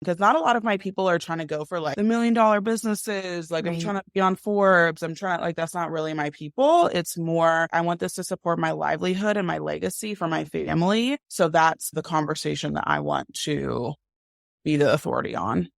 because not a lot of my people are trying to go for like the $1 million businesses. Like I'm trying to be on Forbes. That's not really my people. It's more, I want this to support my livelihood and my legacy for my family. So that's the conversation that I want to be the authority on.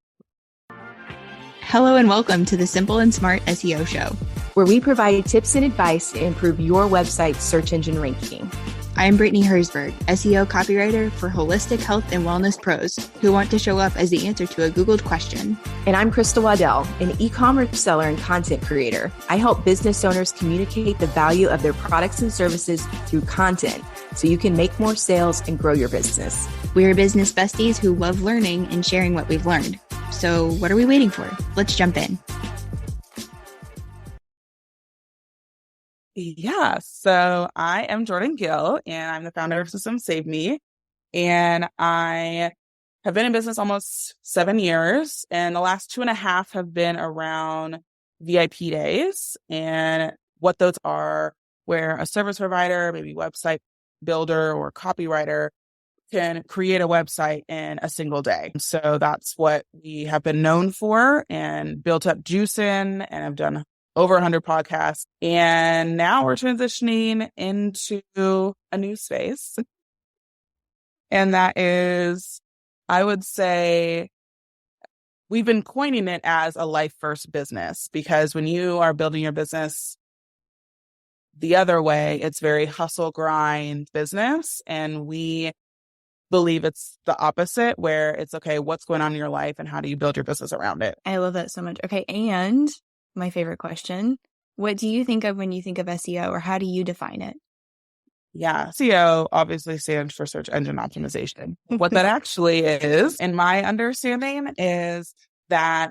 Hello and welcome to the Simple and Smart SEO Show, where we provide tips and advice to improve your website's search engine ranking. I'm Brittany Herzberg, SEO copywriter for holistic health and wellness pros who want to show up as the answer to a Googled question. And I'm Krista Waddell, an e-commerce seller and content creator. I help business owners communicate the value of their products and services through content so you can make more sales and grow your business. We're business besties who love learning and sharing what we've learned. So what are we waiting for? Let's jump in. Yeah, so I am Jordan Gill, and I'm the founder of System Save Me, and I have been in business almost 7 years, and the last 2.5 have been around VIP days, and what those are, where a service provider, maybe website builder or copywriter, can create a website in a single day. So that's what we have been known for and built up juice in, and I've done over 100 podcasts. And now we're transitioning into a new space. And that is, I would say, we've been coining it as a life first business, because when you are building your business the other way, it's very hustle grind business. And we believe it's the opposite, where it's, okay, what's going on in your life and how do you build your business around it? I love that so much. Okay. And my favorite question, what do you think of when you think of SEO, or how do you define it? Yeah, SEO obviously stands for search engine optimization. What that actually is, in my understanding, is that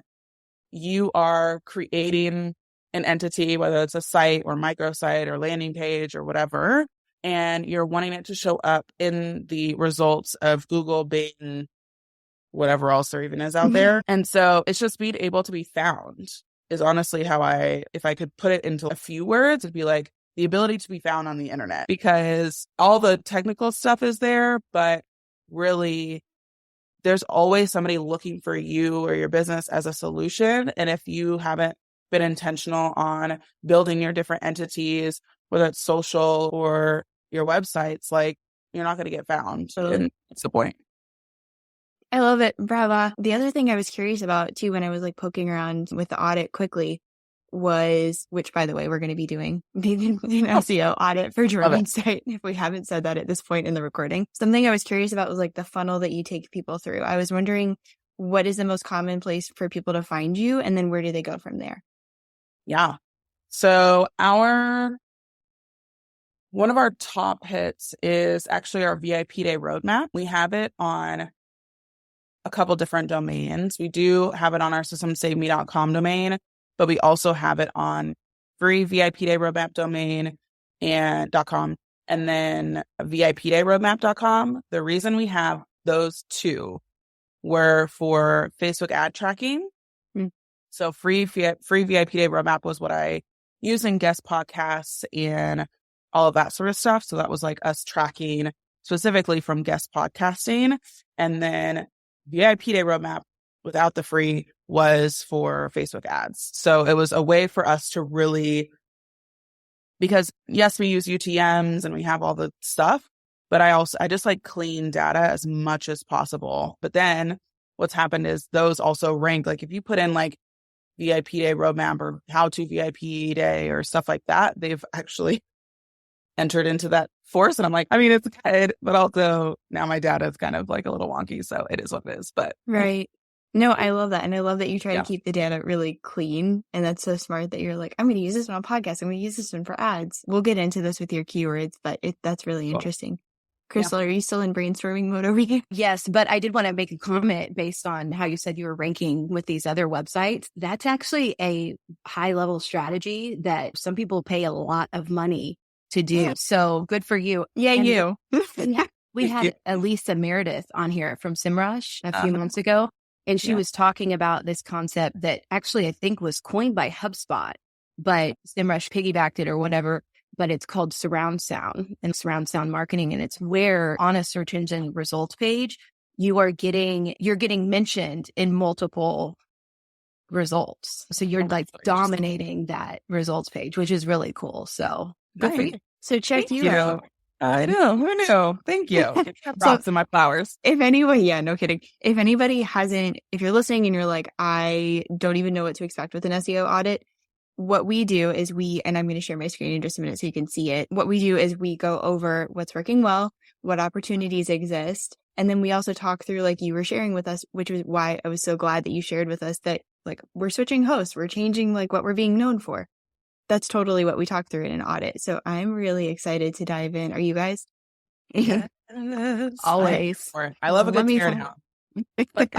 you are creating an entity, whether it's a site or microsite or landing page or whatever, and you're wanting it to show up in the results of Google, Bing, whatever else there even is out there. And so it's just being able to be found is honestly how if I could put it into a few words, it'd be like the ability to be found on the internet, because all the technical stuff is there, but really there's always somebody looking for you or your business as a solution. And if you haven't been intentional on building your different entities, whether it's social or your websites, like, you're not going to get found. And that's the point. I love it. Brava. The other thing I was curious about too, when I was like poking around with the audit quickly, was, which by the way, we're going to be doing an SEO audit for Jordan's site, if we haven't said that at this point in the recording. Something I was curious about was like the funnel that you take people through. I was wondering, what is the most common place for people to find you? And then where do they go from there? Yeah. So one of our top hits is actually our VIP Day roadmap. We have it on a couple different domains. We do have it on our systemsaveme.com domain, but we also have it on free VIP Day roadmap domain and .com, and then VIPdayroadmap.com. The reason we have those two were for Facebook ad tracking. So free VIP Day roadmap was what I use in guest podcasts and all of that sort of stuff. So that was like us tracking specifically from guest podcasting. And then VIP Day roadmap without the free was for Facebook ads. So it was a way for us to really, because yes, we use UTMs and we have all the stuff, but I just like clean data as much as possible. But then what's happened is those also rank. Like if you put in like VIP Day roadmap or how to VIP Day or stuff like that, they've actually entered into that force. And I'm like, I mean, it's good, but also now my data is kind of like a little wonky. So it is what it is. But right. No, I love that. And I love that you try to keep the data really clean. And that's so smart that you're like, I'm going to use this one on podcasts. I'm going to use this one for ads. We'll get into this with your keywords, but that's really interesting. Crystal, are you still in brainstorming mode over here? Yes, but I did want to make a comment based on how you said you were ranking with these other websites. That's actually a high level strategy that some people pay a lot of money to do. So good for you. Yeah, and you. We had Elisa Meredith on here from SEMrush a few months ago, and she was talking about this concept that actually I think was coined by HubSpot, but SEMrush piggybacked it or whatever. But it's called surround sound and surround sound marketing. And it's where on a search engine results page, you're getting mentioned in multiple results. So you're like dominating that results page, which is really cool. So good for you. So check you out. I know. Who knew? Thank you. Props in my flowers. If anybody, yeah, no kidding. If anybody if you're listening and you're like, I don't even know what to expect with an SEO audit, what we do is and I'm going to share my screen in just a minute so you can see it. What we do is we go over what's working well, what opportunities exist. And then we also talk through, like you were sharing with us, which was why I was so glad that you shared with us that like we're switching hosts, we're changing like what we're being known for. That's totally what we talk through in an audit. So I'm really excited to dive in. Are you guys? Yes. Always. I love a good tear down. Like,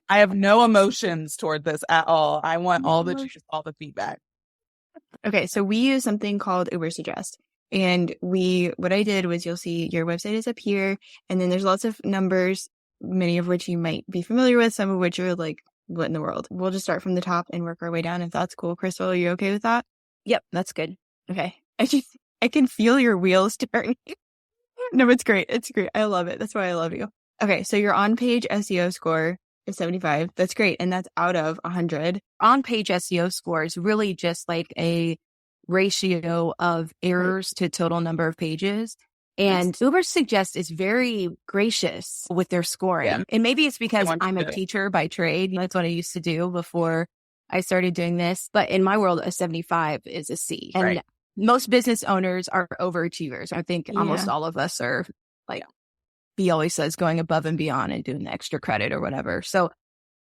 I have no emotions toward this at all. I want all the feedback. Okay, so we use something called Uber Suggest. And what I did was you'll see your website is up here, and then there's lots of numbers, many of which you might be familiar with, some of which are like, what in the world? We'll just start from the top and work our way down if that's cool. Crystal, are you okay with that? Yep, that's good. Okay. I can feel your wheels turning. No, it's great. It's great. I love it. That's why I love you. Okay, so your on-page SEO score is 75. That's great. And that's out of 100. On-page SEO score is really just like a ratio of errors to total number of pages. And Uber Suggest is very gracious with their scoring. Yeah. And maybe it's because I'm a teacher by trade. That's what I used to do before I started doing this. But in my world, a 75 is a C. And most business owners are overachievers. I think almost all of us are like, B always says, going above and beyond and doing the extra credit or whatever. So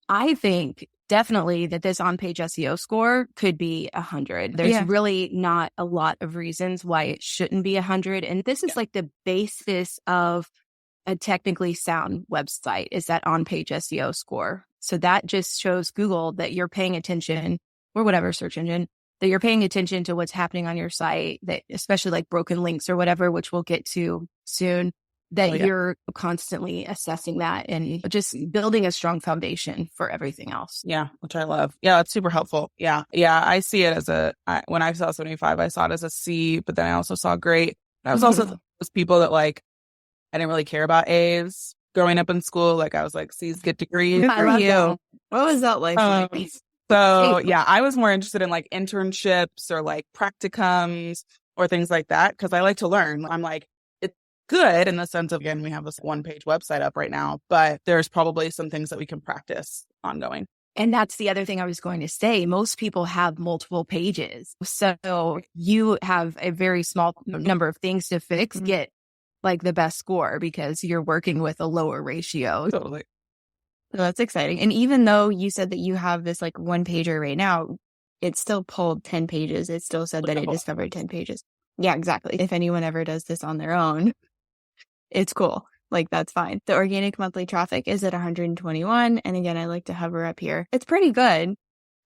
I think definitely that this on-page SEO score could be 100. There's really not a lot of reasons why it shouldn't be 100. And this is like the basis of a technically sound website, is that on-page SEO score. So that just shows Google that you're paying attention, or whatever search engine, that you're paying attention to what's happening on your site, that especially like broken links or whatever, which we'll get to soon, that you're constantly assessing that and just building a strong foundation for everything else. Yeah, which I love. Yeah, that's super helpful. Yeah. I see it as when I saw 75, I saw it as a C, but then I also saw great. I was also those people that like, I didn't really care about A's growing up in school. Like I was like, C's get degrees. Good for you. What was that like? So yeah, I was more interested in like internships or like practicums or things like that because I like to learn. I'm like, it's good in the sense of, again, we have this one-page website up right now, but there's probably some things that we can practice ongoing. And that's the other thing I was going to say. Most people have multiple pages. So you have a very small number of things to fix, get like the best score because you're working with a lower ratio. Totally. So that's exciting. And even though you said that you have this like one pager right now, it still pulled 10 pages. It still said that it discovered 10 pages. Yeah, exactly. If anyone ever does this on their own, it's cool. Like that's fine. The organic monthly traffic is at 121. And again, I like to hover up here. It's pretty good.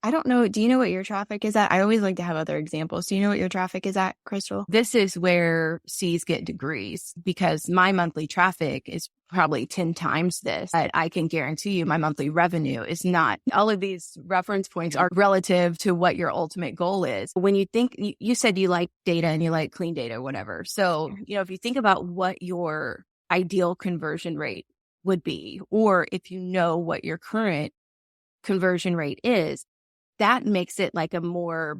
I don't know. Do you know what your traffic is at? I always like to have other examples. Do you know what your traffic is at, Crystal? This is where C's get degrees because my monthly traffic is probably 10 times this. But I can guarantee you my monthly revenue is not. All of these reference points are relative to what your ultimate goal is. When you think, you said you like data and you like clean data or whatever. So, if you think about what your ideal conversion rate would be, or if you know what your current conversion rate is, that makes it like a more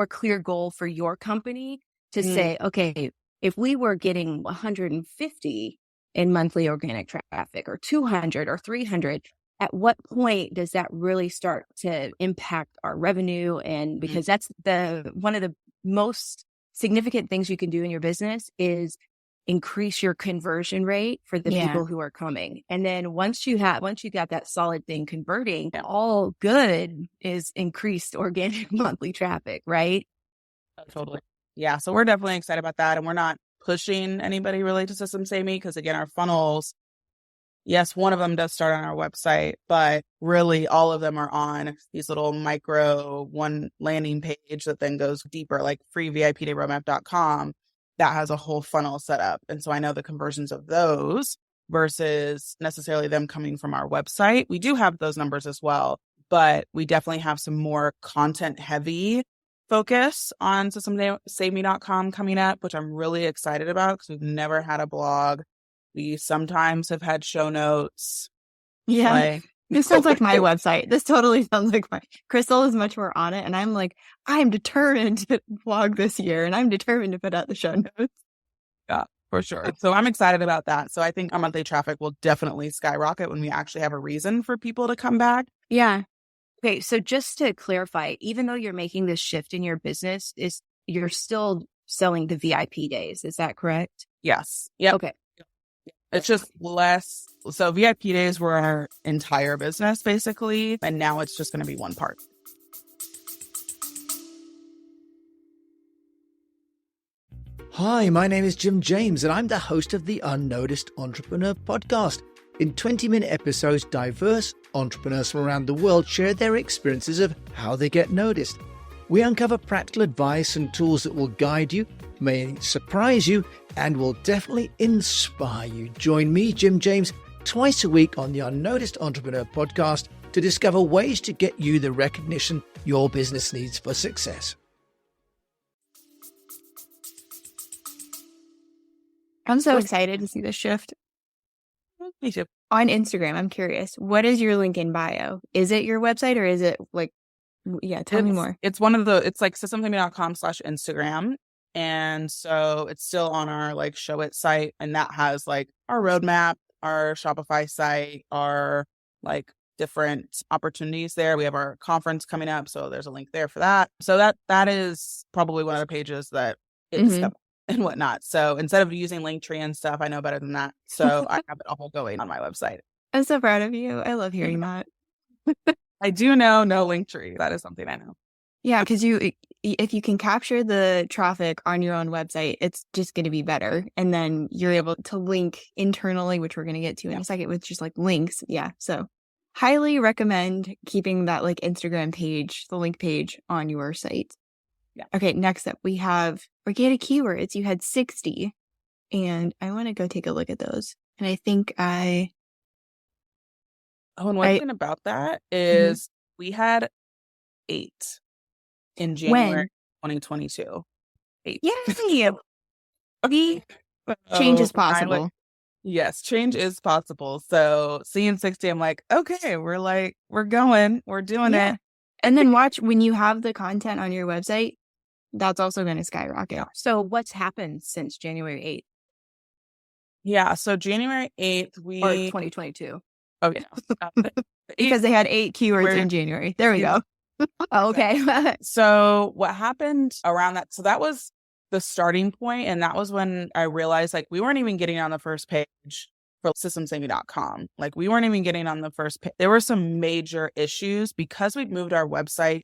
clear goal for your company to say, okay, if we were getting 150 in monthly organic traffic or 200 or 300, at what point does that really start to impact our revenue? And because that's one of the most significant things you can do in your business is increase your conversion rate for the people who are coming. And then once you got that solid thing converting, all good is increased organic monthly traffic, right? Totally. Yeah. So we're definitely excited about that. And we're not pushing anybody related to System Save Me because again, our funnels, yes, one of them does start on our website, but really all of them are on these little micro one landing page that then goes deeper, like freevipdayroadmap.com. That has a whole funnel set up. And so I know the conversions of those versus necessarily them coming from our website. We do have those numbers as well, but we definitely have some more content heavy focus on systemsaveme.com coming up, which I'm really excited about because we've never had a blog We sometimes have had show notes. Yeah. Like, This sounds like my website. This totally sounds like my Crystal is much more on it. And I'm like, I'm determined to vlog this year and I'm determined to put out the show notes. yeah, for sure. So I'm excited about that. So I think our monthly traffic will definitely skyrocket when we actually have a reason for people to come back. Yeah. Okay, so just to clarify, even though you're making this shift in your business, you're still selling the VIP days. Is that correct? Yes. Yep. Okay. It's just less. So VIP days were our entire business, basically. And now it's just going to be one part. Hi, my name is Jim James, and I'm the host of the Unnoticed Entrepreneur podcast. In 20-minute episodes, diverse entrepreneurs from around the world share their experiences of how they get noticed. We uncover practical advice and tools that will guide you, may surprise you, and will definitely inspire you. Join me, Jim James, twice a week on the Unnoticed Entrepreneur podcast to discover ways to get you the recognition your business needs for success. I'm so excited to see this shift. Me too. On Instagram, I'm curious. What is your link in bio? Is it your website or is it like, yeah, tell me more. It's it's like systemsamy.com/Instagram. And so it's still on our like show it site. And that has like our roadmap, our Shopify site, our like different opportunities there. We have our conference coming up. So there's a link there for that. So that is probably one of the pages that it's stuff and whatnot. So instead of using Linktree and stuff, I know better than that. So I have it all going on my website. I'm so proud of you. I love hearing that. I do know no Linktree. That is something I know. Yeah, because if you can capture the traffic on your own website, it's just going to be better. And then you're able to link internally, which we're going to get to in a second with just like links. Yeah. So highly recommend keeping that like Instagram page, the link page on your site. Yeah. Okay. Next up, we have organic keywords. You had 60 and I want to go take a look at those. And I think and one thing about that is we had 8 in January 2022. 8. Yay! Change is possible. Yes, change is possible. So seeing 60, I'm like, okay, we're going, we're doing it. And then watch when you have the content on your website, that's also going to skyrocket. So what's happened since January 8th? Yeah, so January 8th, Or 2022. Oh, yeah. Because they had 8 keywords in January. There we go. Okay. So what happened around that? So that was the starting point. And that was when I realized like we weren't even getting on the first page for systemsamy.com. Like we weren't even getting on the first page. There were some major issues because we'd moved our website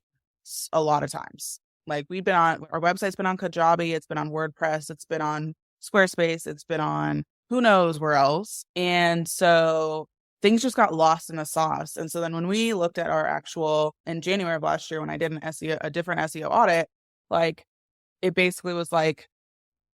a lot of times. Like our website's been on Kajabi, it's been on WordPress, it's been on Squarespace, it's been on who knows where else. And so things just got lost in the sauce. And so then when we looked at our in January of last year, when I did a different SEO audit, like it basically was like,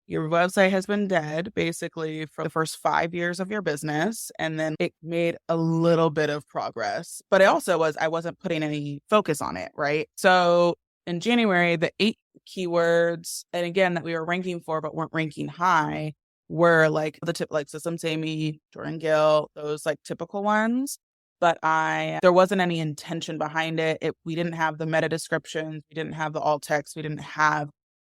your website has been dead basically for the first 5 years of your business. And then it made a little bit of progress, but it also I wasn't putting any focus on it. Right. So in January, the 8 keywords, and again, that we were ranking for, but weren't ranking high, were like the tip, like Systems Amy, Jordan Gill, those like typical ones. But there wasn't any intention behind it. We didn't have the meta descriptions. We didn't have the alt text. We didn't have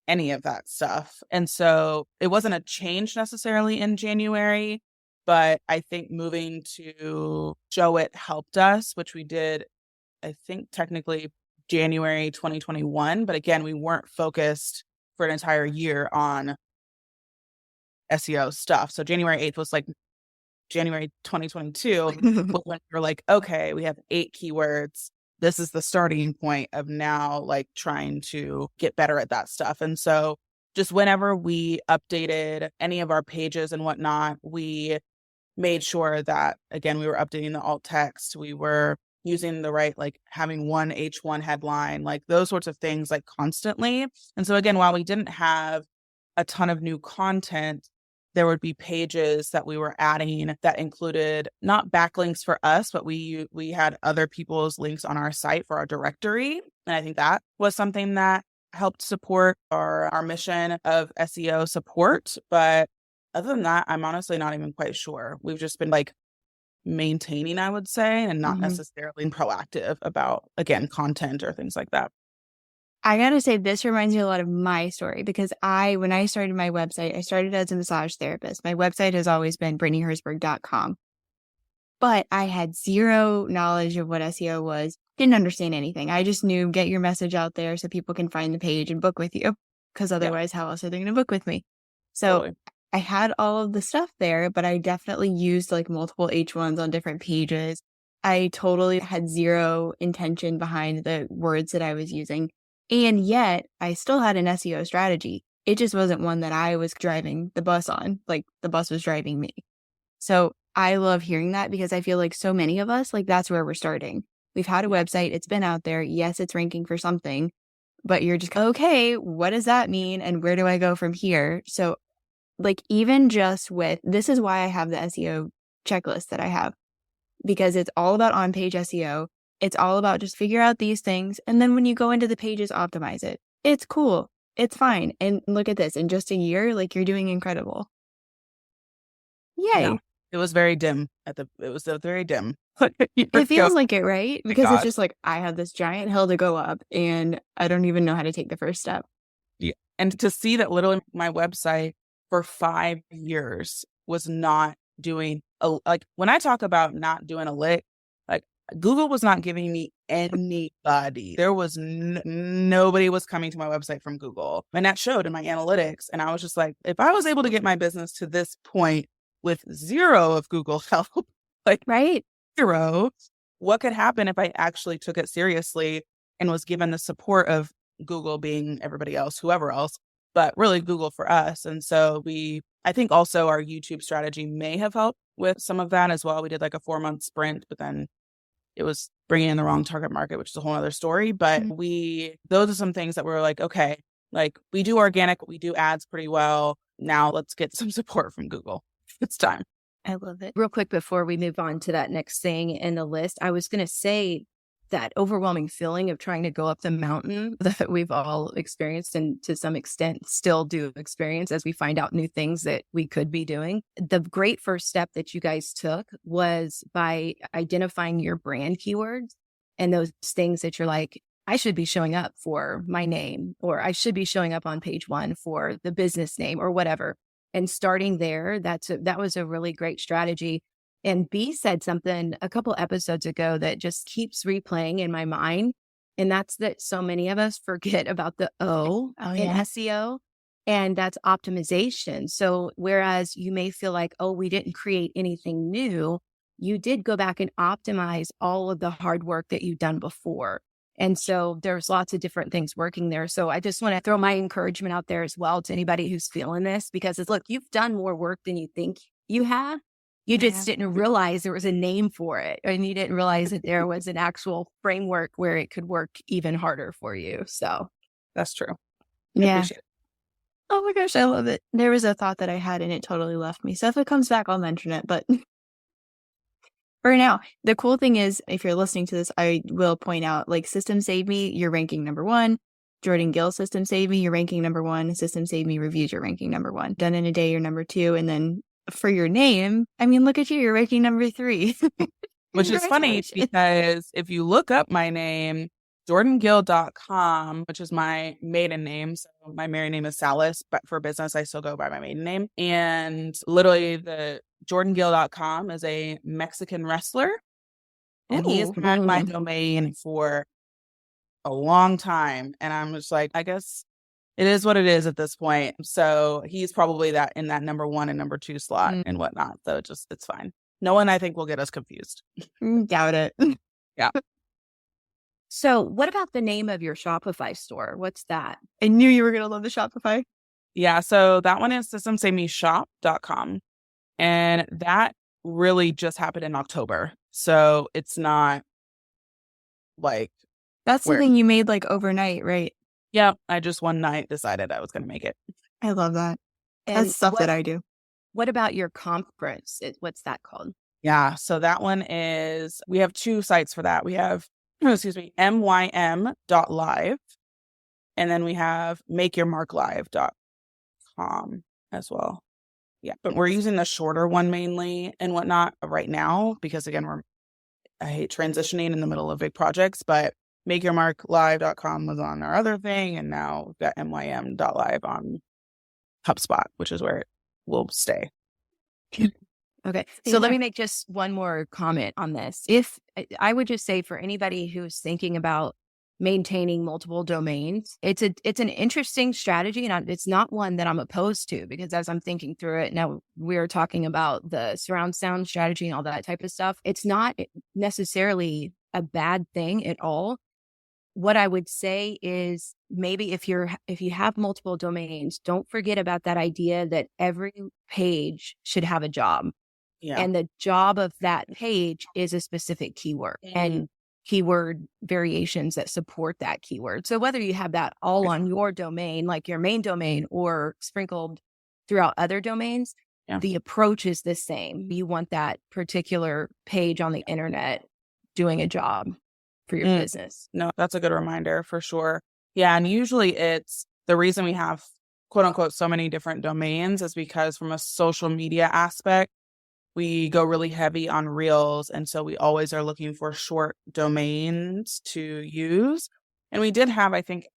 any of that stuff. And so it wasn't a change necessarily in January, but I think moving to show it helped us, which we did, I think technically January 2021. But again, we weren't focused for an entire year on SEO stuff. So January 8th was like January 2022 when we were like, okay, we have 8 keywords. This is the starting point of now like trying to get better at that stuff. And so just whenever we updated any of our pages and whatnot, we made sure that, again, we were updating the alt text. We were using the right, like having one H1 headline, like those sorts of things like constantly. And so again, while we didn't have a ton of new content, there would be pages that we were adding that included not backlinks for us, but we had other people's links on our site for our directory. And I think that was something that helped support our mission of SEO support. But other than that, I'm honestly not even quite sure. We've just been like maintaining, I would say, and not necessarily proactive about, again, content or things like that. I gotta say, this reminds me a lot of my story because when I started my website, I started as a massage therapist. My website has always been BrittanyHerzberg.com, but I had zero knowledge of what SEO was, didn't understand anything. I just knew get your message out there so people can find the page and book with you, because otherwise how else are they going to book with me? So totally. I had all of the stuff there, but I definitely used like multiple H1s on different pages. I totally had zero intention behind the words that I was using. And yet I still had an SEO strategy. It just wasn't one that I was driving the bus on. Like the bus was driving me. So I love hearing that because I feel like so many of us, like that's where we're starting. We've had a website. It's been out there. Yes, it's ranking for something, but you're just, okay, what does that mean? And where do I go from here? So like even just with, this is why I have the SEO checklist that I have, because it's all about on-page SEO. It's all about just figure out these things. And then when you go into the pages, optimize it. It's cool. It's fine. And look at this. In just a year, like you're doing incredible. Yay. Yeah. It was very dim it was very dim. It feels like it, right? Because it's just like, I have this giant hill to go up and I don't even know how to take the first step. Yeah. And to see that literally my website for 5 years was not doing like when I talk about not doing a lick, like Google was not giving me anybody. There was nobody was coming to my website from Google. And that showed in my analytics. And I was just like, if I was able to get my business to this point with zero of Google help, like right, zero, what could happen if I actually took it seriously and was given the support of Google being everybody else, whoever else, but really Google for us. And so I think also our YouTube strategy may have helped with some of that as well. We did like a 4-month sprint, but then it was bringing in the wrong target market, which is a whole other story. But those are some things that we're like, okay, like we do organic, we do ads pretty well. Now let's get some support from Google. It's time. I love it. Real quick before we move on to that next thing in the list, I was going to say that overwhelming feeling of trying to go up the mountain that we've all experienced and to some extent still do experience as we find out new things that we could be doing. The great first step that you guys took was by identifying your brand keywords and those things that you're like, I should be showing up for my name, or I should be showing up on page 1 for the business name or whatever. And starting there, that was a really great strategy. And B said something a couple episodes ago that just keeps replaying in my mind. And that's that so many of us forget about the O in SEO, and that's optimization. So whereas you may feel like, oh, we didn't create anything new, you did go back and optimize all of the hard work that you've done before. And so there's lots of different things working there. So I just want to throw my encouragement out there as well to anybody who's feeling this, because it's, look, you've done more work than you think you have. You just didn't realize there was a name for it, and you didn't realize that there was an actual framework where it could work even harder for you. So that's true. Yeah. Oh my gosh, I love it. There was a thought that I had and it totally left me. So if it comes back, I'll mention it. But for now, the cool thing is, if you're listening to this, I will point out, like, System Save Me, you're ranking number 1. Jordan Gill, System Save Me, you're ranking number 1. System Save Me Reviews, you're ranking number 1. Done in a Day, you're number 2. And then for your name, I mean, look at you, you're ranking number 3. Which is funny because if you look up my name, jordangill.com, which is my maiden name. So my married name is Salas, but for business, I still go by my maiden name. And literally the jordangill.com is a Mexican wrestler. And he has had my domain for a long time. And I'm just like, I guess it is what it is at this point. So he's probably that in that number 1 and number 2 slot and whatnot. So it's fine. No one, I think, will get us confused. Doubt it. Yeah. So what about the name of your Shopify store? What's that? I knew you were going to love the Shopify. Yeah. So that one is systemsavemeshop.com. And that really just happened in October. So it's not like. That's something you made like overnight, right? Yeah. I just one night decided I was going to make it. I love that. That's stuff that I do. What about your conference? What's that called? Yeah. So that one is, we have 2 sites for that. We have, mym.live. And then we have makeyourmarklive.com as well. Yeah, but we're using the shorter one mainly and whatnot right now because again, I hate transitioning in the middle of big projects, but makeyourmarklive.com was on our other thing, and now we've got mym.live on HubSpot, which is where it will stay. Okay. So let me make just one more comment on this. If I would just say for anybody who's thinking about maintaining multiple domains, it's an interesting strategy, and it's not one that I'm opposed to, because as I'm thinking through it now, we're talking about the surround sound strategy and all that type of stuff. It's not necessarily a bad thing at all. What I would say is maybe if you have multiple domains, don't forget about that idea that every page should have a job. Yeah. And the job of that page is a specific keyword and keyword variations that support that keyword. So whether you have that all on your domain, like your main domain, or sprinkled throughout other domains, the approach is the same. You want that particular page on the internet doing a job for your business. No, that's a good reminder for sure. Yeah. And usually it's the reason we have quote unquote so many different domains is because from a social media aspect, we go really heavy on reels. And so we always are looking for short domains to use. And we did have, I think,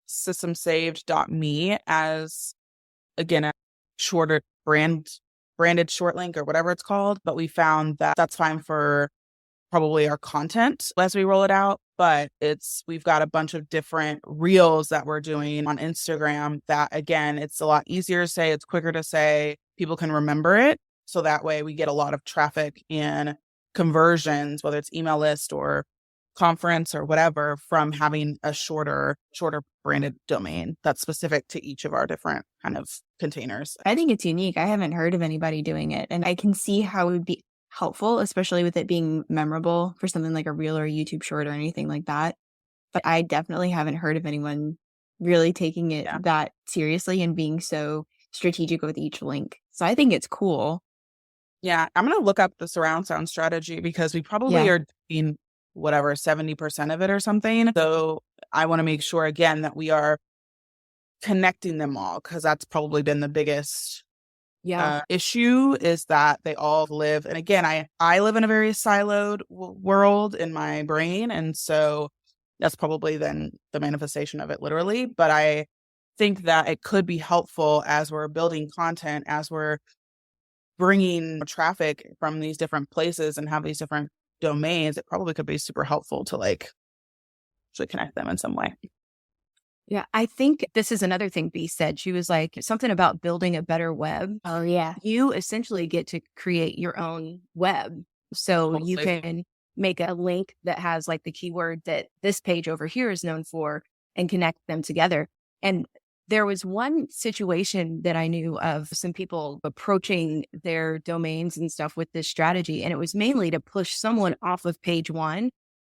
systemsaved.me as, again, a shorter branded short link or whatever it's called. But we found that that's fine for probably our content as we roll it out. But we've got a bunch of different reels that we're doing on Instagram that, again, it's a lot easier to say, it's quicker to say, people can remember it. So that way we get a lot of traffic and conversions, whether it's email list or conference or whatever, from having a shorter branded domain that's specific to each of our different kind of containers. I think it's unique. I haven't heard of anybody doing it. And I can see how it would be helpful, especially with it being memorable for something like a reel or a YouTube short or anything like that. But I definitely haven't heard of anyone really taking it that seriously and being so strategic with each link. So I think it's cool. Yeah, I'm going to look up the surround sound strategy because we probably are doing 70% of it or something. So I want to make sure, again, that we are connecting them all, because that's probably been the biggest issue, is that they all live. And again, I live in a very siloed world in my brain. And so that's probably then the manifestation of it literally. But I think that it could be helpful as we're building content, as we're bringing traffic from these different places and have these different domains. It probably could be super helpful to actually connect them in some way. Yeah, I think this is another thing B said. She was like, something about building a better web. Oh, yeah. You essentially get to create your own web. So you can make a link that has like the keyword that this page over here is known for and connect them together. And there was one situation that I knew of some people approaching their domains and stuff with this strategy. And it was mainly to push someone off of page one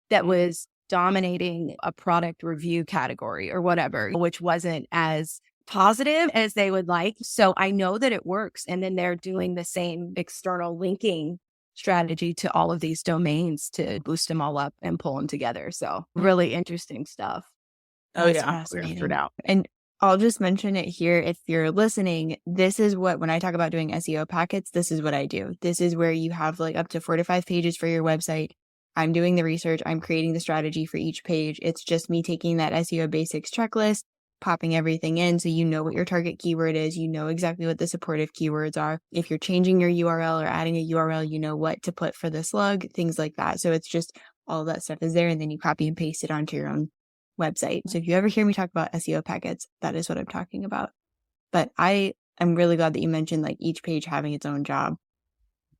that was dominating a product review category or whatever, which wasn't as positive as they would like. So I know that it works. And then they're doing the same external linking strategy to all of these domains to boost them all up and pull them together. So really interesting stuff. Oh, yeah. We're gonna figure it out. And I'll just mention it here. If you're listening, this is when I talk about doing SEO packets, this is what I do. This is where you have like up to 4 to 5 pages for your website. I'm doing the research. I'm creating the strategy for each page. It's just me taking that SEO basics checklist, popping everything in so you know what your target keyword is. You know exactly what the supportive keywords are. If you're changing your URL or adding a URL, you know what to put for the slug, things like that. So it's just all that stuff is there, and then you copy and paste it onto your own website. So if you ever hear me talk about SEO packets, that is what I'm talking about. But I'm really glad that you mentioned like each page having its own job,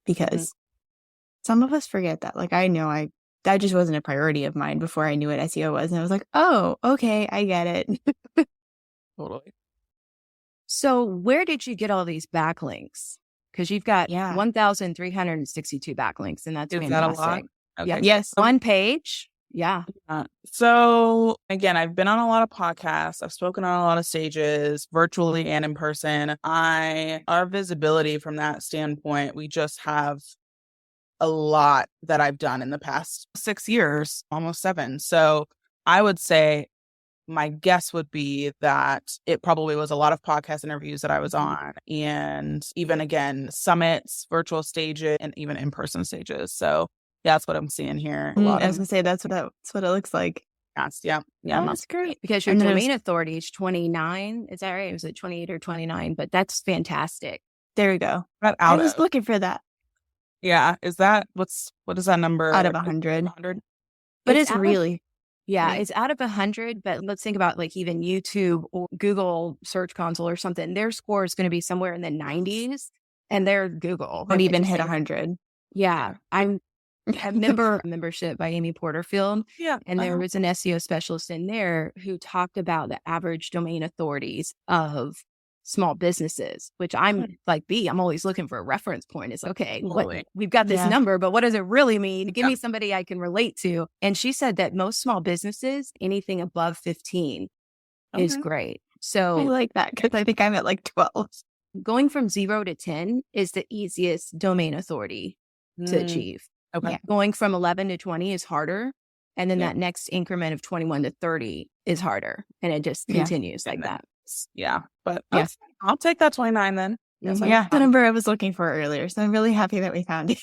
because some of us forget that. Like I know that just wasn't a priority of mine before I knew what SEO was. And I was like, oh, okay, I get it. Totally. So where did you get all these backlinks? Because you've got 1,362 backlinks, and that's Is fantastic. that a lot? Okay. Yeah. Yes. One page. Yeah. So again, I've been on a lot of podcasts. I've spoken on a lot of stages, virtually and in person. Our visibility from that standpoint, we just have a lot that I've done in the past 6 years, almost 7. So I would say my guess would be that it probably was a lot of podcast interviews that I was on, and even again, summits, virtual stages, and even in-person stages. So yeah, that's what I'm seeing here. A lot I was of gonna say that's what it looks like. podcasts. Yeah. Oh, that's great because your And then it domain authority is 29. Is that right? Was it 28 or 29? But that's fantastic. There we go. Not I out was of. looking for that Yeah. Is that what is that number? out of 100. 100? But It's it's out of- really Yeah, right. it's out of 100, but let's think about like even YouTube or Google Search Console or something. Their score is going to be somewhere in the 90s, and they're Google. Won't even hit Interesting. 100. Yeah, I'm a membership by Amy Porterfield, Yeah. and there was an SEO specialist in there who talked about the average domain authorities of small businesses, which I'm like, I'm always looking for a reference point. It's okay, Totally. we've got this Yeah. number, but what does it really mean? Give Yeah. me somebody I can relate to. And she said that most small businesses, anything above 15 is Okay. great. I So like that because I think I'm at like 12. going from 0 to 10 is the easiest domain authority to Mm, achieve. okay. Yeah. Going from 11 to 20 is harder. And then Yeah. that next increment of 21 to 30 is harder. And it just Yeah. continues like And then that. Yeah. But Yeah. okay, I'll take that 29 then. Yes, Mhm. I Yeah, the will. number I was looking for earlier. So I'm really happy that we found it.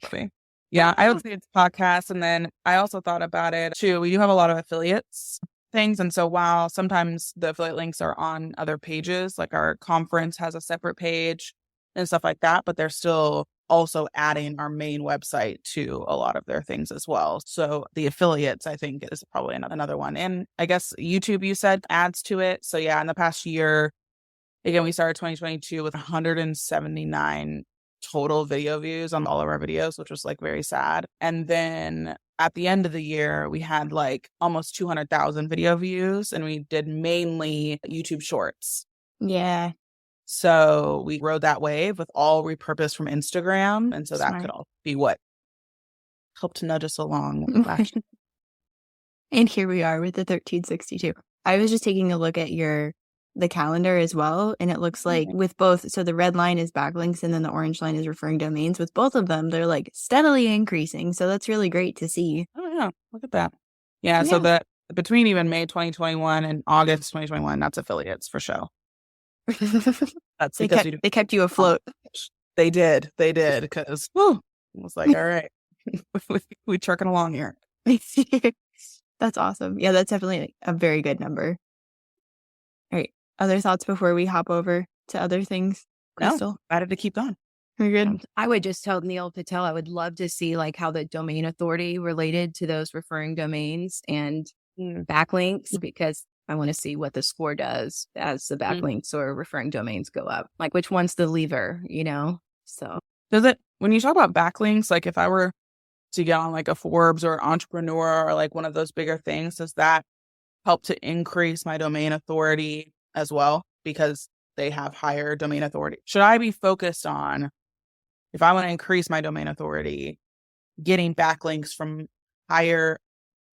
Funny. Yeah, I would say it's podcasts. And then I also thought about it too. We do have a lot of affiliates things. And so while sometimes the affiliate links are on other pages, like our conference has a separate page and stuff like that, but they're still also adding our main website to a lot of their things as well. So the affiliates, I think, is probably another one. And I guess YouTube, you said, adds to it. So yeah, in the past year, again, we started 2022 with 179 total video views on all of our videos, which was like very sad. And then at the end of the year, we had like almost 200,000 video views, and we did mainly YouTube shorts. Yeah. So we rode that wave with all repurposed from Instagram. And so that Smart. could all be what helped nudge us along last year. And here we are with the 1362. I was just taking a look at the calendar as well, and it looks like with both, so the red line is backlinks and then the orange line is referring domains. With both of them, they're like steadily increasing. So that's really great to see. Oh, yeah. Look at that. Yeah. So that between even May 2021 and August 2021, that's affiliates for show. That's They because kept, they kept you afloat. They did. Because it was like, all right, we trucking along here. That's awesome. Yeah, that's definitely a very good number. All right. Other thoughts before we hop over to other things? Crystal? Excited to keep going. We're good. I would just tell Neil Patel, I would love to see like how the domain authority related to those referring domains and backlinks, because I want to see what the score does as the backlinks or referring domains go up. Like which one's the lever, So Does it, when you talk about backlinks, like if I were to get on like a Forbes or Entrepreneur or like one of those bigger things, does that help to increase my domain authority as well? Because they have higher domain authority. Should I be focused on, if I want to increase my domain authority, getting backlinks from higher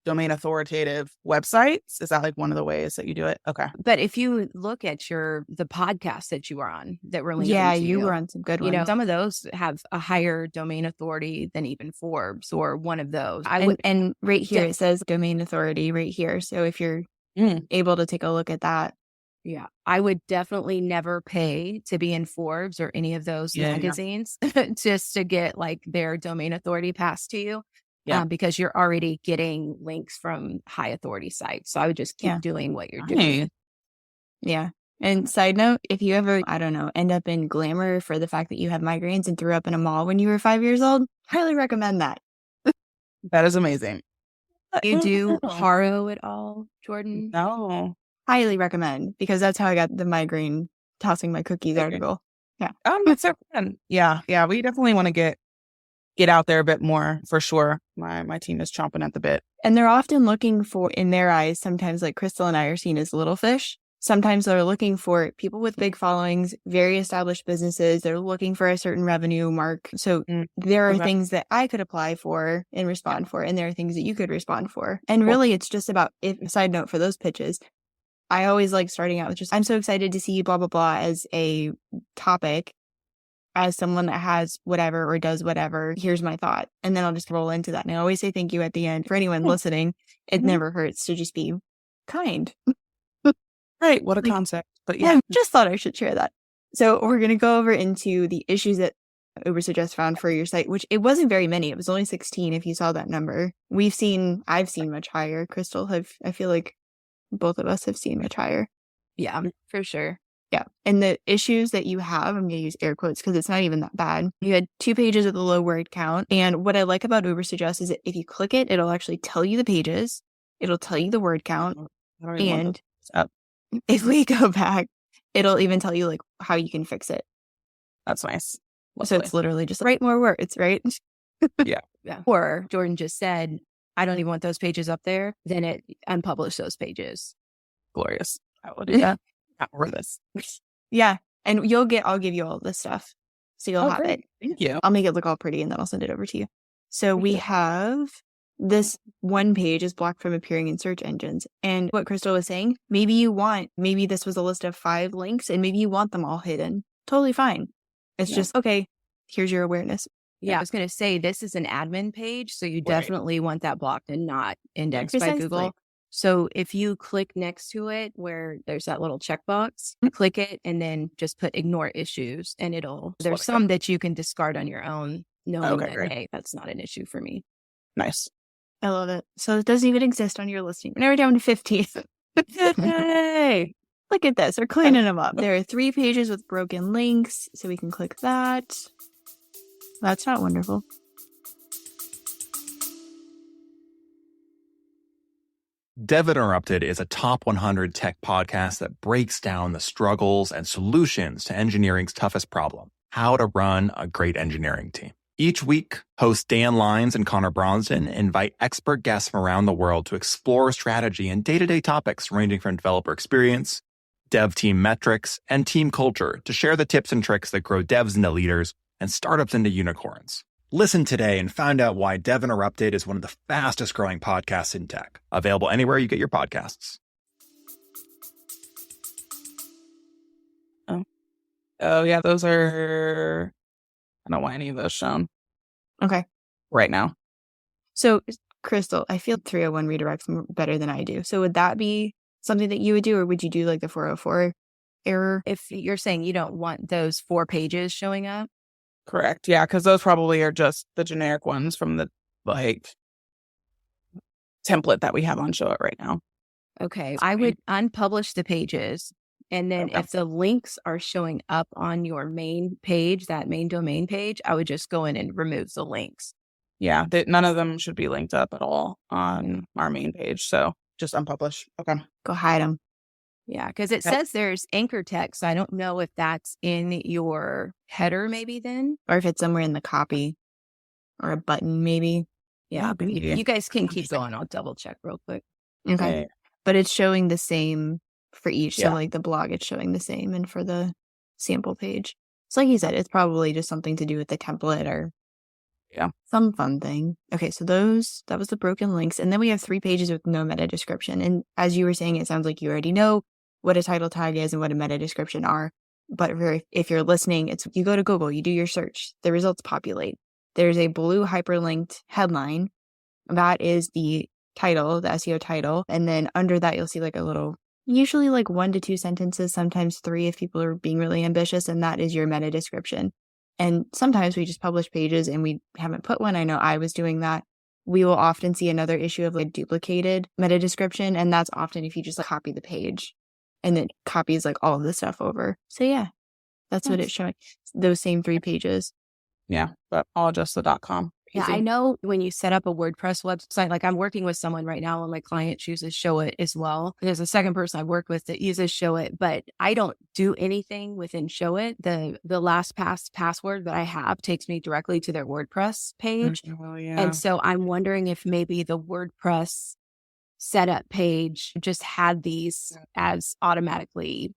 domain authoritative websites? Is that like one of the ways that you do it? Okay. but if you look at the podcast that you were on that were linked Yeah, to you were on some good ones. some of those have a higher domain authority than even Forbes or one of those. And right here, it says domain authority right here. So if you're able to take a look at that. Yeah, I would definitely never pay to be in Forbes or any of those magazines just to get like their domain authority passed to you. Because you're already getting links from high authority sites. So I would just keep doing what you're doing. Yeah. And side note, if you ever, I don't know, end up in glamour for the fact that you have migraines and threw up in a mall when you were 5 years old, highly recommend that. That is amazing. You do Haro at all, Jordan? No. Highly recommend, because that's how I got the migraine tossing my cookies article. Yeah. That's so fun. Yeah. Yeah. We definitely want to get out there a bit more for sure. My team is chomping at the bit. And they're often looking for, in their eyes, sometimes like Crystal and I are seen as little fish. Sometimes they're looking for people with big followings, very established businesses. They're looking for a certain revenue mark. So there are things that I could apply for and respond for, and there are things that you could respond for. And really, it's just about, side note for those pitches, I always like starting out with just, I'm so excited to see you, blah, blah, blah, as a topic. as someone that has whatever or does whatever, here's my thought. And then I'll just roll into that. And I always say thank you at the end. For anyone listening, it never hurts to just be kind. Right. What a concept. But I just thought I should share that. So we're going to go over into the issues that Ubersuggest found for your site, which it wasn't very many. It was only 16 if you saw that number. I've seen much higher. Crystal, I feel like both of us have seen much higher. Yeah, for sure. Yeah. And the issues that you have, I'm going to use air quotes because it's not even that bad. You had 2 pages with a low word count. And what I like about Ubersuggest is that if you click it, it'll actually tell you the pages. It'll tell you the word count. And if we go back, it'll even tell you like how you can fix it. That's nice. Lovely. So it's literally just write more words, right? Yeah. Or Jordan just said, I don't even want those pages up there. Then it unpublish those pages. Glorious. I will do that. Or this. Yeah. And I'll give you all this stuff. So you'll have it. Thank you. I'll make it look all pretty and then I'll send it over to you. So we have this one page is blocked from appearing in search engines. And what Crystal was saying, maybe this was a list of 5 links and maybe you want them all hidden. Totally fine. It's just, okay, here's your awareness. Yeah, I was going to say this is an admin page. So you definitely want that blocked and not indexed by Google. So if you click next to it where there's that little checkbox, click it and then just put ignore issues and there's some that you can discard on your own knowing that, hey, that's not an issue for me. Nice. I love it. So it doesn't even exist on your listing. We're never down to 15. Yay! Look at this. We're cleaning them up. There are 3 pages with broken links. So we can click that. That's not wonderful. Dev Interrupted is a top 100 tech podcast that breaks down the struggles and solutions to engineering's toughest problem, how to run a great engineering team. Each week, hosts Dan Lyons and Connor Bronsden invite expert guests from around the world to explore strategy and day-to-day topics ranging from developer experience, dev team metrics, and team culture to share the tips and tricks that grow devs into leaders and startups into unicorns. Listen today and find out why Dev Interrupted is one of the fastest growing podcasts in tech. Available anywhere you get your podcasts. Oh yeah, those are... I don't want any of those shown. Okay. Right now. So, Crystal, I feel 301 redirects better than I do. So would that be something that you would do, or would you do like the 404 error? If you're saying you don't want those 4 pages showing up? Correct. Yeah, because those probably are just the generic ones from the template that we have on Show It right now. Okay. I would unpublish the pages. And then if the links are showing up on your main page, that main domain page, I would just go in and remove the links. Yeah, none of them should be linked up at all on our main page. So just unpublish. Okay. Go hide them. Yeah, because it says there's anchor text. I don't know if that's in your header maybe then. Or if it's somewhere in the copy or a button maybe. Yeah, you guys can keep going. I'll double check real quick. Okay. But it's showing the same for each. So like the blog, it's showing the same. And for the sample page. So like you said, it's probably just something to do with the template or some fun thing. Okay, so that was the broken links. And then we have 3 pages with no meta description. And as you were saying, it sounds like you already know what a title tag is and what a meta description are. But if you're listening, you go to Google, you do your search, the results populate. There's a blue hyperlinked headline. That is the title, the SEO title. And then under that, you'll see like a little, usually like 1 to 2 sentences, sometimes 3 if people are being really ambitious. And that is your meta description. And sometimes we just publish pages and we haven't put one. I know I was doing that. We will often see another issue of like duplicated meta description. And that's often if you just like copy the page and it copies like all of the stuff over. So yeah, that's what it's showing. Those same 3 pages. Yeah, but I'll adjust the .com. Yeah, I know when you set up a WordPress website, like I'm working with someone right now and my client uses Show It as well. There's a second person I work with that uses Show It, but I don't do anything within Show It. The LastPass password that I have takes me directly to their WordPress page. And so I'm wondering if maybe the WordPress setup page just had these as automatically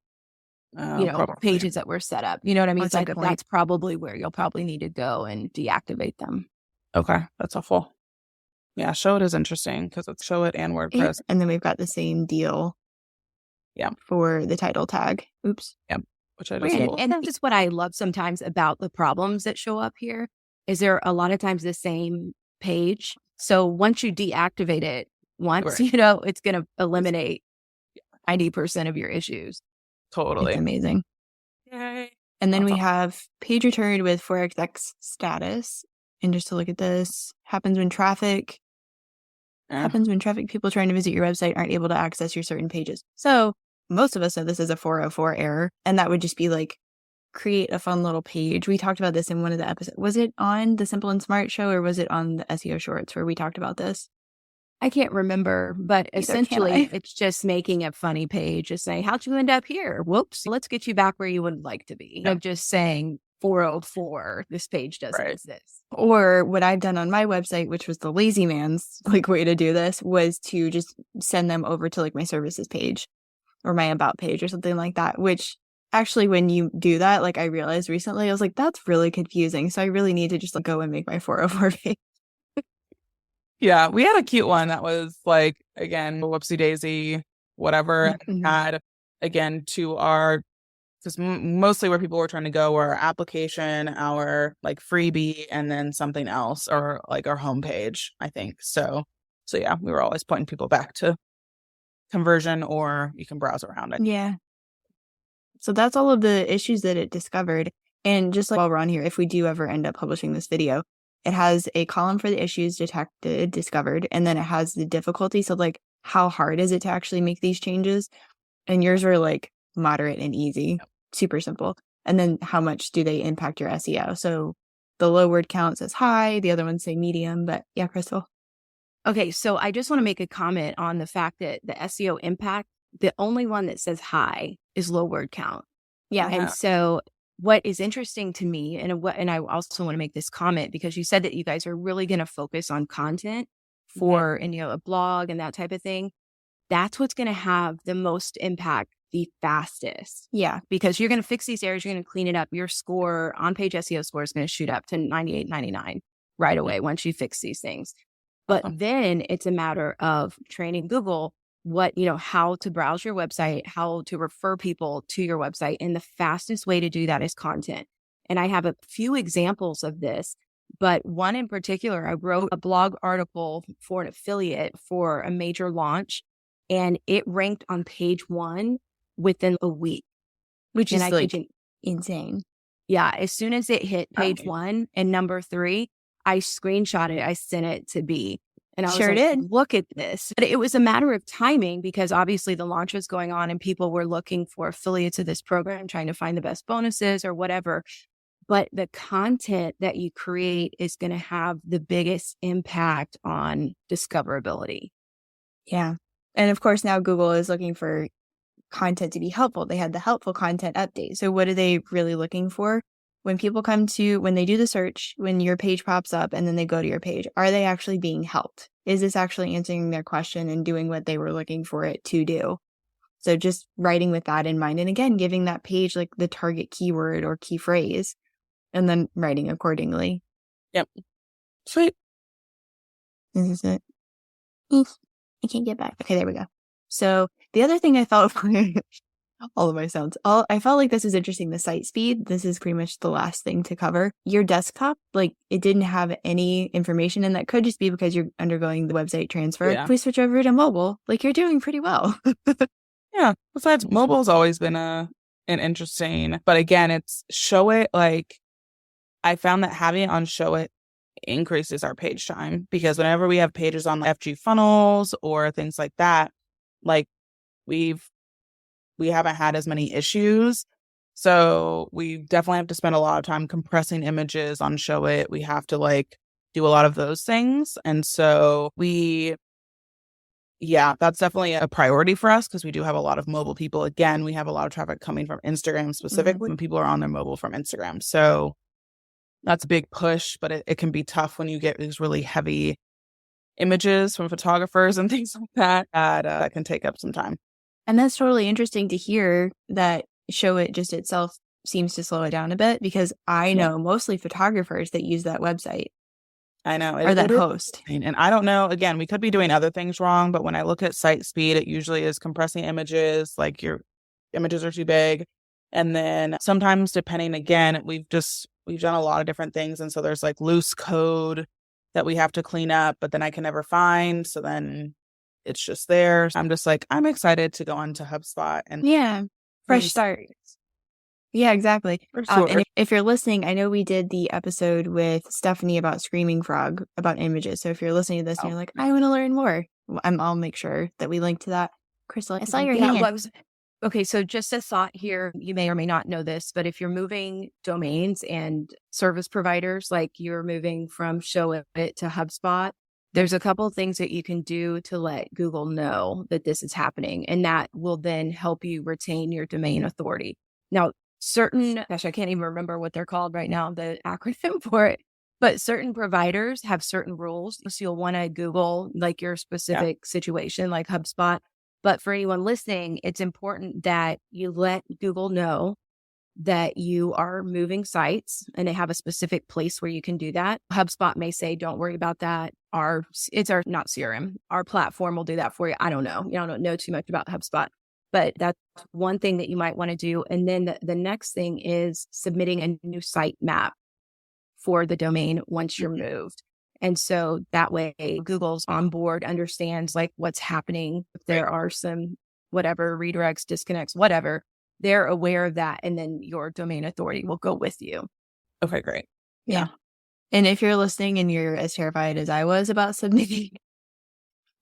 pages that were set up. You know what I mean? That's probably where you'll probably need to go and deactivate them. Okay, that's helpful. Yeah, Show It is interesting because it's Show It and WordPress. And then we've got the same deal. Yeah. For the title tag. Oops. Yeah. which I just Right. pulled. And that's just what I love sometimes about the problems that show up here is there a lot of times the same page. So once you deactivate it once, Right. it's going to eliminate 90% of your issues. Totally. It's amazing. Yay. And then That's we awesome. have page returned with 4xx status. And just to look at this, happens when people trying to visit your website aren't able to access your certain pages. So most of us know this is a 404 error, and that would just be like, create a fun little page. We talked about this in one of the episodes. Was it on the Simple and Smart show, or was it on the SEO Shorts where we talked about this? I can't remember, but essentially it's just making a funny page, just saying, how'd you end up here? Whoops, let's get you back where you would like to be. Of just saying 404, this page doesn't exist. Or what I've done on my website, which was the lazy man's way to do this, was to just send them over to my services page or my about page or something like that, which actually when you do that, I realized recently, I was like, that's really confusing. So I really need to just go and make my 404 page. Yeah, we had a cute one that was again, whoopsie daisy, whatever. Mm-hmm. Had, again, to our, because mostly where people were trying to go were our application, our freebie, and then something else, or our homepage, I think. So yeah, we were always pointing people back to conversion, or you can browse around it. Yeah. So that's all of the issues that it discovered. And just while we're on here, if we do ever end up publishing this video, it has a column for the issues discovered, and then it has the difficulty. So how hard is it to actually make these changes? And yours were moderate and easy, super simple. And then how much do they impact your SEO? So the low word count says high, the other ones say medium, but yeah, Crystal. Okay, so I just want to make a comment on the fact that the SEO impact, the only one that says high is low word count. Yeah. And so what is interesting to me, and I also want to make this comment because you said that you guys are really going to focus on content for a blog and that type of thing. That's what's going to have the most impact the fastest. Yeah. Because you're going to fix these errors, you're going to clean it up. Your score, on-page SEO score is going to shoot up to 98, 99 right away once you fix these things. But then it's a matter of training Google how to browse your website, how to refer people to your website. And the fastest way to do that is content. And I have a few examples of this, but one in particular, I wrote a blog article for an affiliate for a major launch, and it ranked on page 1 within a week. Which is insane. Yeah. As soon as it hit page 1 and number 3, I screenshot it. I sent it to B. And I was did. Look at this. But it was a matter of timing because obviously the launch was going on and people were looking for affiliates of this program, trying to find the best bonuses or whatever. But the content that you create is going to have the biggest impact on discoverability. Yeah. And of course, now Google is looking for content to be helpful. They had the helpful content update. So what are they really looking for? When people when they do the search, when your page pops up and then they go to your page, are they actually being helped? Is this actually answering their question and doing what they were looking for it to do? So just writing with that in mind. And again, giving that page the target keyword or key phrase and then writing accordingly. Yep. Sweet. This is it. Oof. I can't get back. Okay, there we go. So the other thing I felt all of my sounds. I felt like this is interesting. The site speed. This is pretty much the last thing to cover. Your desktop, it didn't have any information, and that could just be because you're undergoing the website transfer. Yeah. If we switch over to mobile, you're doing pretty well. Yeah. Besides, mobile's always been an interesting, but again, it's show it. I found that having it on show it increases our page time, because whenever we have pages on FG funnels or things like that, we haven't had as many issues. So we definitely have to spend a lot of time compressing images on show it. We have to do a lot of those things. And so that's definitely a priority for us, because we do have a lot of mobile people. Again, we have a lot of traffic coming from Instagram specifically when people are on their mobile from Instagram. So that's a big push, but it can be tough when you get these really heavy images from photographers and things like that. That can take up some time. And that's totally interesting to hear that show it just itself seems to slow it down a bit, because I know mostly photographers that use that website. I know. Or that host. And I don't know, again, we could be doing other things wrong, but when I look at site speed, it usually is compressing images, your images are too big. And then sometimes depending, again, we've done a lot of different things. And so there's like loose code that we have to clean up, but then I can never find. So then it's just there. I'm just like, I'm excited to go onto HubSpot and fresh start. Yeah, exactly. For sure. And if you're listening, I know we did the episode with Stephanie about Screaming Frog, about images. So if you're listening to this and you're like, I want to learn more, I'll make sure that we link to that. Crystal, I saw your hand. Okay, so just a thought here, you may or may not know this, but if you're moving domains and service providers, like you're moving from Showit to HubSpot, there's a couple of things that you can do to let Google know that this is happening, and that will then help you retain your domain authority. Now, I can't even remember what they're called right now, the acronym for it, but certain providers have certain rules. So you'll want to Google like your specific situation, like HubSpot. But for anyone listening, it's important that you let Google know that you are moving sites and they have a specific place where you can do that. HubSpot may say, don't worry about that. It's our not CRM. Our platform will do that for you. I don't know. I don't know too much about HubSpot, but that's one thing that you might want to do. And then the next thing is submitting a new site map for the domain once you're moved. And so that way Google's on board, understands like what's happening. If there are some whatever redirects, disconnects, whatever, they're aware of that. And then your domain authority will go with you. Okay, great. Yeah. And if you're listening and you're as terrified as I was about submitting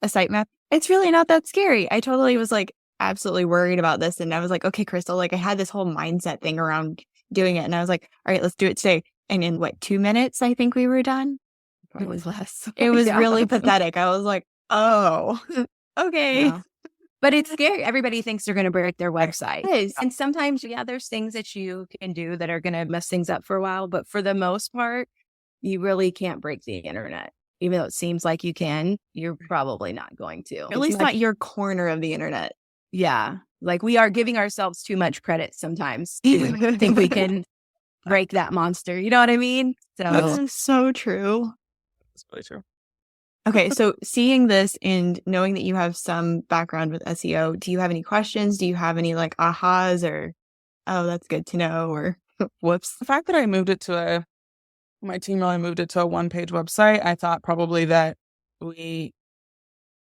a site map, it's really not that scary. I totally was like absolutely worried about this. And I was like, okay, Crystal, like I had this whole mindset thing around doing it. And I was like, all right, let's do it today. And in 2 minutes, I think we were done. Probably less. It was really pathetic. I was like, oh, okay. Yeah. But it's scary. Everybody thinks they're going to break their website. And sometimes, there's things that you can do that are going to mess things up for a while. But for the most part, you really can't break the internet. Even though it seems like you can, you're probably not going to. At least not your corner of the internet. Yeah. Like we are giving ourselves too much credit sometimes. I think we can break that monster. You know what I mean? So that's so true. That's really true. Okay, so seeing this and knowing that you have some background with SEO, do you have any questions? Do you have any like ahas or, oh, that's good to know, or whoops? The fact that I moved it to my team really moved it to a one-page website, I thought probably that we,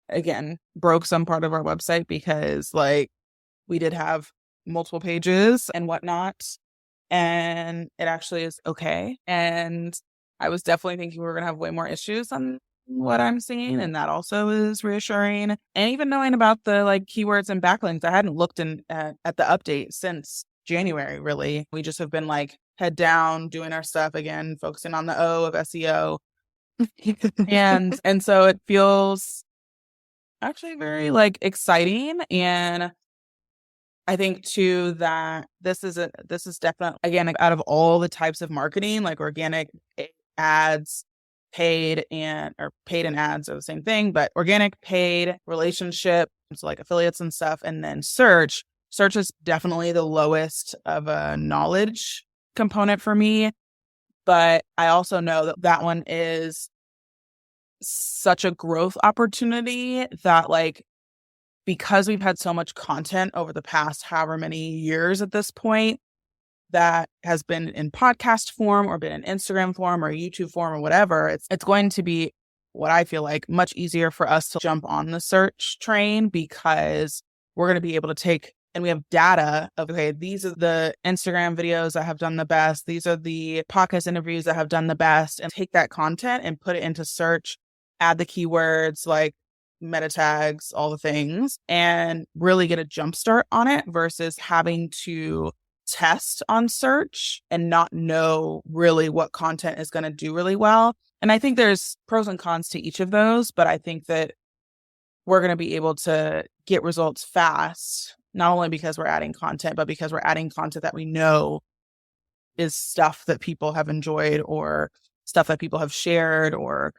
again, broke some part of our website because like we did have multiple pages and whatnot, and it actually is okay. And I was definitely thinking we were going to have way more issues than what I'm seeing. And that also is reassuring. And even knowing about the like keywords and backlinks, I hadn't looked at the update since January, really. We just have been like head down, doing our stuff again, focusing on the O of SEO. and so it feels actually very like exciting. And I think too that this is definitely, again, out of all the types of marketing, like organic ads, paid and ads are the same thing, but organic, paid, relationship, so like affiliates and stuff, and then search is definitely the lowest of a knowledge component for me. But I also know that one is such a growth opportunity that like, because we've had so much content over the past however many years at this point, that has been in podcast form or been in Instagram form or YouTube form or whatever, it's going to be what I feel like much easier for us to jump on the search train, because we're going to be able to take, and we have data of, okay, these are the Instagram videos that have done the best. These are the podcast interviews that have done the best, and take that content and put it into search, add the keywords like meta tags, all the things, and really get a jump start on it versus having to test on search and not know really what content is going to do really well. And I think there's pros and cons to each of those, but I think that we're going to be able to get results fast, not only because we're adding content, but because we're adding content that we know is stuff that people have enjoyed or stuff that people have shared or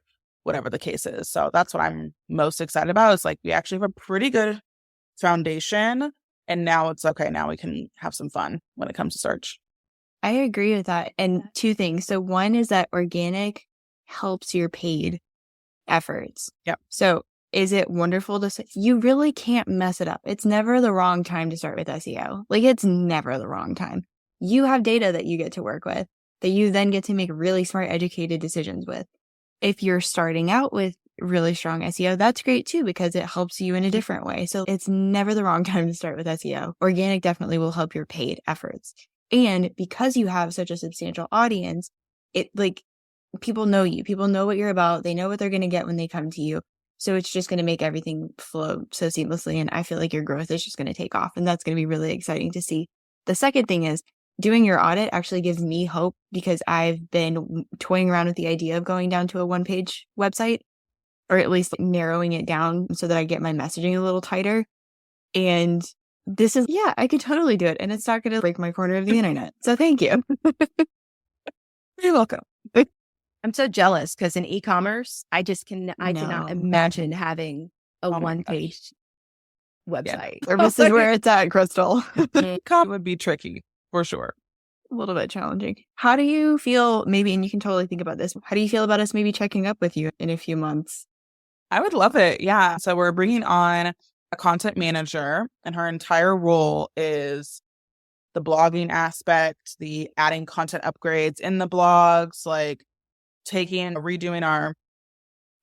whatever the case is. So that's what I'm most excited about, is like we actually have a pretty good foundation. And now it's okay. Now we can have some fun when it comes to search. I agree with that. And two things. So one is that organic helps your paid efforts. Yep. So is it wonderful to say? You really can't mess it up. It's never the wrong time to start with SEO. Like, it's never the wrong time. You have data that you get to work with that you then get to make really smart, educated decisions with. If you're starting out with really strong SEO, that's great too, because it helps you in a different way. So it's never the wrong time to start with SEO. Organic definitely will help your paid efforts. And because you have such a substantial audience, it like people know you, people know what you're about. They know what they're going to get when they come to you. So it's just going to make everything flow so seamlessly. And I feel like your growth is just going to take off. And that's going to be really exciting to see. The second thing is doing your audit actually gives me hope, because I've been toying around with the idea of going down to a one-page website, or at least narrowing it down so that I get my messaging a little tighter. And this is, yeah, I could totally do it. And it's not going to break my corner of the internet. So thank you. You're welcome. I'm so jealous because in e-commerce, I cannot imagine having a one-page website. Yeah. This is where it's at, Crystal. It would be tricky for sure. A little bit challenging. How do you feel, maybe, and you can totally think about this, how do you feel about us maybe checking up with you in a few months? I would love it. Yeah. So we're bringing on a content manager, and her entire role is the blogging aspect, the adding content upgrades in the blogs, like redoing our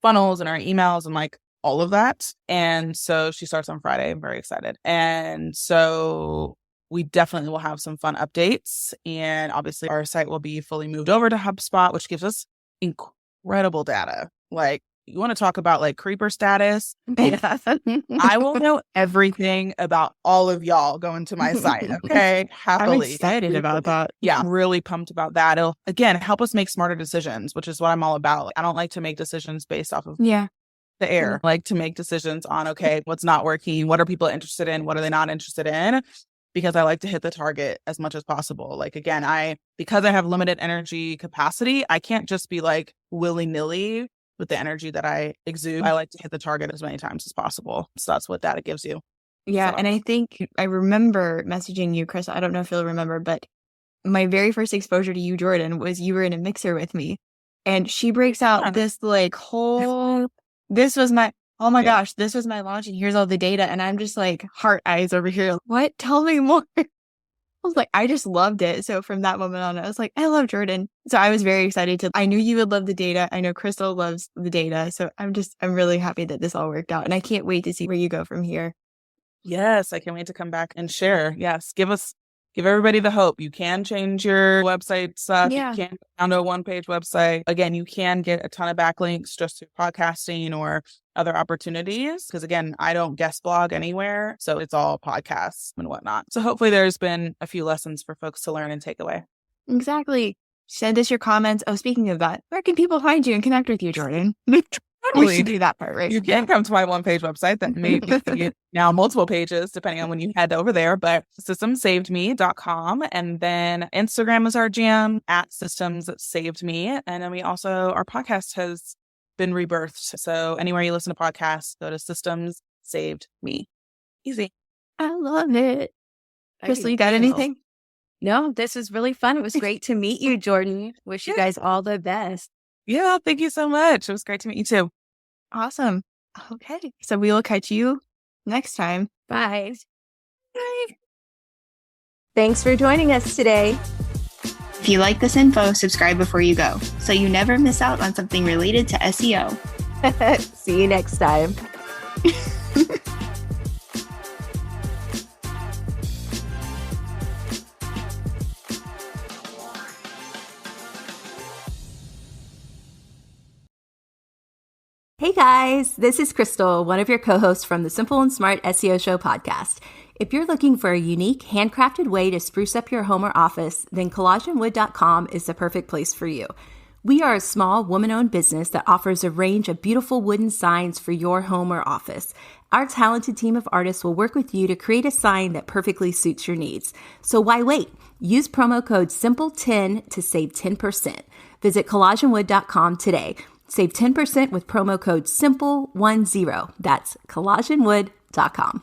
funnels and our emails and like all of that. And so she starts on Friday. I'm very excited. And so we definitely will have some fun updates. And obviously our site will be fully moved over to HubSpot, which gives us incredible data. Like, you want to talk about like creeper status? Yeah. I will know everything about all of y'all going to my site. Okay. Happily. I'm excited about that. Yeah. I'm really pumped about that. It'll, again, help us make smarter decisions, which is what I'm all about. I don't like to make decisions based off of the air. I like to make decisions on, okay, what's not working? What are people interested in? What are they not interested in? Because I like to hit the target as much as possible. Like, again, because I have limited energy capacity, I can't just be like willy-nilly with the energy that I exude. I like to hit the target as many times as possible. So that's what data gives you. Yeah. So. And I think I remember messaging you, Chris. I don't know if you'll remember, but my very first exposure to you, Jordan, was you were in a mixer with me. And she breaks out this like whole, this was my, oh my gosh, this was my launch and here's all the data. And I'm just like heart eyes over here. What? Tell me more. I was like, I just loved it. So from that moment on, I was like, I love Jordan. So I was very excited I knew you would love the data. I know Crystal loves the data. So I'm really happy that this all worked out. And I can't wait to see where you go from here. Yes, I can't wait to come back and share. Yes, give everybody the hope. You can change your website stuff. You can go down to a one-page website. Again, you can get a ton of backlinks just through podcasting or other opportunities. Because again, I don't guest blog anywhere. So it's all podcasts and whatnot. So hopefully there's been a few lessons for folks to learn and take away. Exactly. Send us your comments. Oh, speaking of that, where can people find you and connect with you, Jordan? We should do that part, right? You can come to my one-page website that may be now multiple pages, depending on when you head over there, but systemssavedme.com. And then Instagram is our jam at systemssavedme. And then our podcast has been rebirthed. So anywhere you listen to podcasts, go to Systems Saved Me. Easy. I love it. Crystal, you got anything? No, this was really fun. It was great to meet you, Jordan. Wish you guys all the best. Yeah, thank you so much. It was great to meet you too. Awesome. Okay. So we will catch you next time. Bye. Bye. Thanks for joining us today. If you like this info, subscribe before you go so you never miss out on something related to SEO. See you next time. Hey guys, this is Crystal, one of your co-hosts from the Simple and Smart SEO Show podcast. If you're looking for a unique, handcrafted way to spruce up your home or office, then collagenwood.com is the perfect place for you. We are a small, woman-owned business that offers a range of beautiful wooden signs for your home or office. Our talented team of artists will work with you to create a sign that perfectly suits your needs. So why wait? Use promo code SIMPLE10 to save 10%. Visit collagenwood.com today. Save 10% with promo code SIMPLE10. That's collagenwood.com.